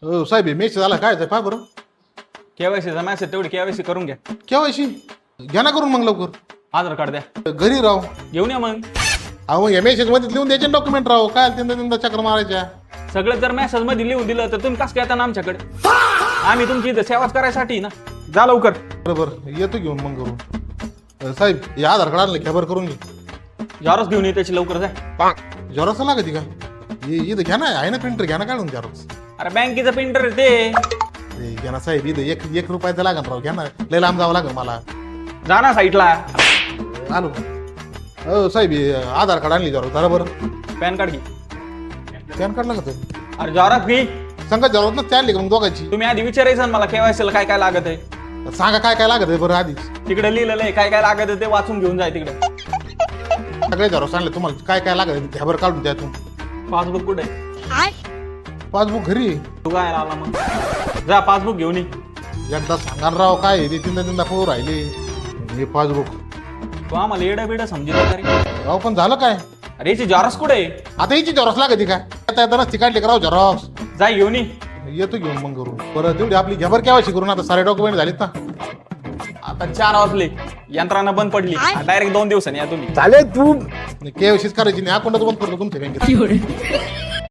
साहेब message आला काय पहा बरं. केवायसीचा मेसेज तेवढी केवायसी करून घ्या. केव्हाशी घ्या ना करून मग लवकर. आधार कार्ड द्या. घरी राव. घेऊन या मग. अहो या मेसेज मध्ये लिहून द्यायचे डॉक्युमेंट राव. काय तीनदा चक्र मारायच्या. सगळं जर मेसेज मध्ये लिहून दिलं तर तुम्ही कसं काय येता ना आमच्याकडे. आम्ही तुमची इथं सेवाच करायसाठी ना. जा लवकर. बरोबर येतो घेऊन मग करून. साहेब या आधार कार्ड आणलं घ्या बरं करून घे. झेरॉक्स घेऊन ये त्याची लवकर जा. झेरॉक्स लागते का. इथं घ्या ना आहे ना प्रिंटर घ्या ना काढून झेरॉक्स. अरे बँकेचं प्रिंटर ते घ्या ना साहेब इथं एक रुपयाचं लागन राव. घ्या ना लय लांब जावं लागेल मला. जा ना साईडला. आलो. हो साहेब आधार कार्ड आणली झेरॉक्स जरा बरं. पॅन कार्ड घे. पॅन कार्ड लागत अरे झेरॉक्स घे. सांगा झेरॉक्स ना चालली का मग दोघांची. तुम्ही आधी विचारायचं ना मला केवायसीला काय काय लागत आहे. सांगा काय काय लागत आहे बरं आधीच. तिकडे लिहिलेलं आहे काय काय लागत आहे ते वाचून घेऊन जाय तिकडे. सगळे झेरॉक्स आणले तुम्हाला काय काय लागत आहे घ्या बरं काढून द्या तुम्ही. पासबुक कुठे. पासबुक घरी. तू काय आला मग. जा पासबुक घेऊन ये. एकदा सांगा ना राव काय आहे ते तीनदा पोर राहिले. हे पासबुक तू आम्हाला येडा बिडा समजित तरी. राव पण झालं काय. अरे याची झेरॉक्स कुठे. आता हिची झेरॉक्स लागते काय. आता येतानाच ती काढली का राव झेरॉक्स. जा घेऊन ये. येतो घेऊन मग करून. परत तेवढी आपली घ्या बरं केव्हाशी करून. आता सारे डॉक्युमेंट झालेत ना. आता 4 वाजले. यंत्रणा बंद पडली. डायरेक्ट 2 दिवसांनी या तुम्ही. चालेल तू केव्हाशीच करायची नाही. अकाउंटच बंद करतो तुमच्या बँकेत.